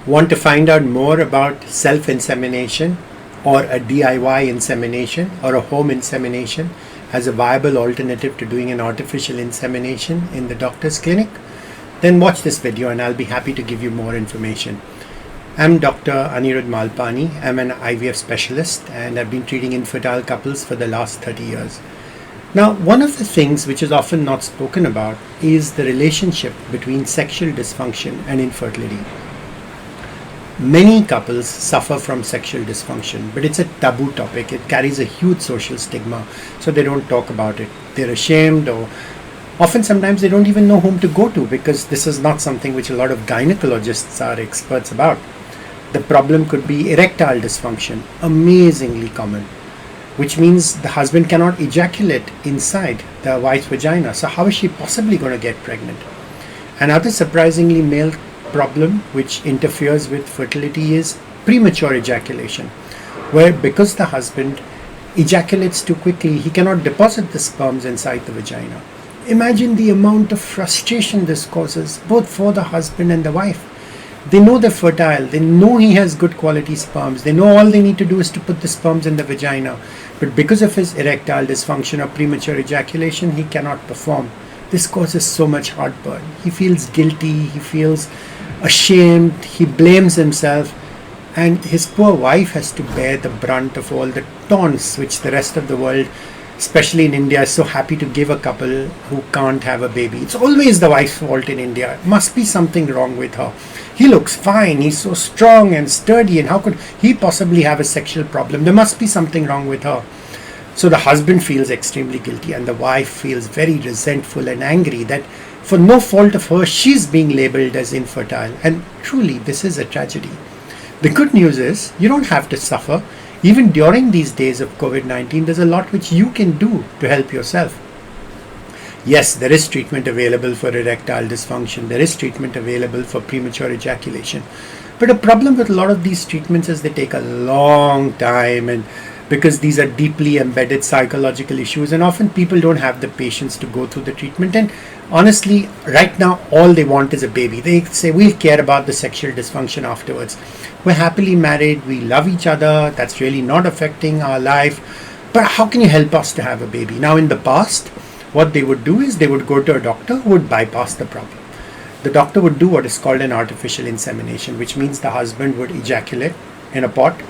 Want to find out more about self-insemination or a DIY insemination or a home insemination as a viable alternative to doing an artificial insemination in the doctor's clinic? Then watch this video and I'll be happy to give you more information. I'm Dr. Aniruddha Malpani. I'm an IVF specialist and I've been treating infertile couples for the last 30 years. Now, one of the things which is often not spoken about is the relationship between sexual dysfunction and infertility. Many couples suffer from sexual dysfunction, but it's a taboo topic. It carries a huge social stigma, so they don't talk about it. They're ashamed, or often sometimes they don't even know whom to go to because this is not something which a lot of gynecologists are experts about. The problem could be erectile dysfunction, amazingly common, which means the husband cannot ejaculate inside the wife's vagina. So how is she possibly going to get pregnant? Another surprisingly male problem which interferes with fertility is premature ejaculation, where because the husband ejaculates too quickly, he cannot deposit the sperms inside the vagina. Imagine the amount of frustration this causes, both for the husband and the wife. They know they're fertile, they know he has good quality sperms, they know all they need to do is to put the sperms in the vagina, but because of his erectile dysfunction or premature ejaculation, he cannot perform. This causes so much heartburn. He feels guilty, he feels ashamed, he blames himself, and his poor wife has to bear the brunt of all the taunts which the rest of the world, especially in India, is so happy to give a couple who can't have a baby. It's always the wife's fault in India. Must be something wrong with her. He looks fine, he's so strong and sturdy, and how could he possibly have a sexual problem? There must be something wrong with her. So the husband feels extremely guilty and the wife feels very resentful and angry that for no fault of hers, she's being labeled as infertile. And truly, this is a tragedy. The good news is you don't have to suffer. Even during these days of COVID-19, there's a lot which you can do to help yourself. Yes, there is treatment available for erectile dysfunction. There is treatment available for premature ejaculation. But a problem with a lot of these treatments is they take a long time, and because these are deeply embedded psychological issues, and often people don't have the patience to go through the treatment. And honestly, right now, all they want is a baby. They say, we'll care about the sexual dysfunction afterwards. We're happily married, we love each other, that's really not affecting our life. But how can you help us to have a baby? Now, in the past, what they would do is they would go to a doctor who would bypass the problem. The doctor would do what is called an artificial insemination, which means the husband would ejaculate in a pot,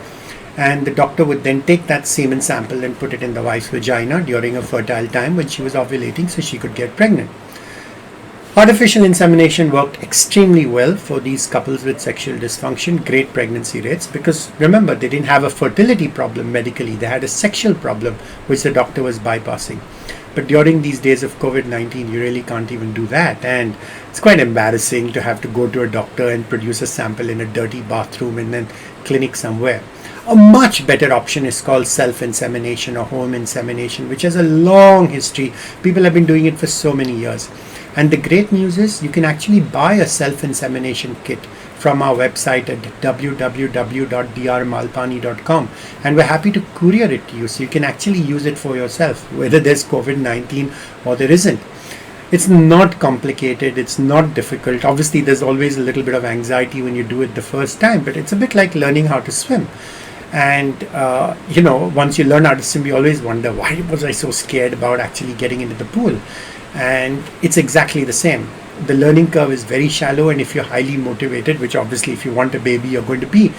and the doctor would then take that semen sample and put it in the wife's vagina during a fertile time when she was ovulating so she could get pregnant. Artificial insemination worked extremely well for these couples with sexual dysfunction, great pregnancy rates, because remember, they didn't have a fertility problem medically, they had a sexual problem which the doctor was bypassing. But during these days of COVID-19, you really can't even do that, and it's quite embarrassing to have to go to a doctor and produce a sample in a dirty bathroom in a clinic somewhere. A much better option is called self-insemination or home insemination, which has a long history. People have been doing it for so many years. And the great news is you can actually buy a self-insemination kit from our website at www.drmalpani.com, and we're happy to courier it to you so you can actually use it for yourself, whether there's COVID-19 or there isn't. It's not complicated, it's not difficult. Obviously, there's always a little bit of anxiety when you do it the first time, but it's a bit like learning how to swim. And once you learn how to swim, you always wonder, why was I so scared about actually getting into the pool? And it's exactly the same. The learning curve is very shallow, and if you're highly motivated, which obviously if you want a baby you're going to be,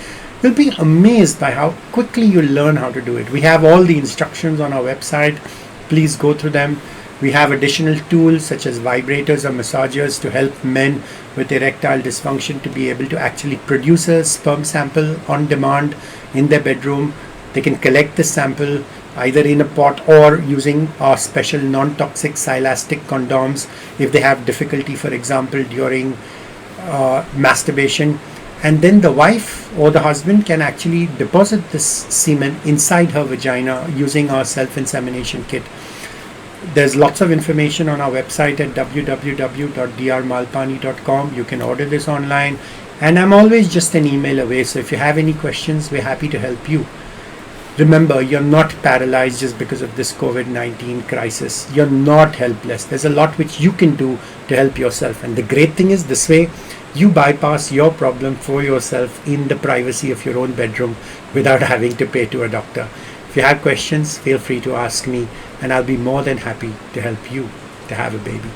you'll be amazed by how quickly you learn how to do it. We have all the instructions on our website. Please go through them. We have additional tools such as vibrators or massagers to help men with erectile dysfunction to be able to actually produce a sperm sample on demand in their bedroom. They can collect this sample either in a pot or using our special non-toxic silastic condoms if they have difficulty, for example, during masturbation. And then the wife or the husband can actually deposit this semen inside her vagina using our self-insemination kit. There's lots of information on our website at www.drmalpani.com. You can order this online, and I'm always just an email away, so if you have any questions, we're happy to help you. Remember, you're not paralyzed just because of this COVID-19 crisis. You're not helpless. There's a lot which you can do to help yourself, and the great thing is this way you bypass your problem for yourself in the privacy of your own bedroom without having to pay to a doctor. If you have questions, feel free to ask me, and I'll be more than happy to help you to have a baby.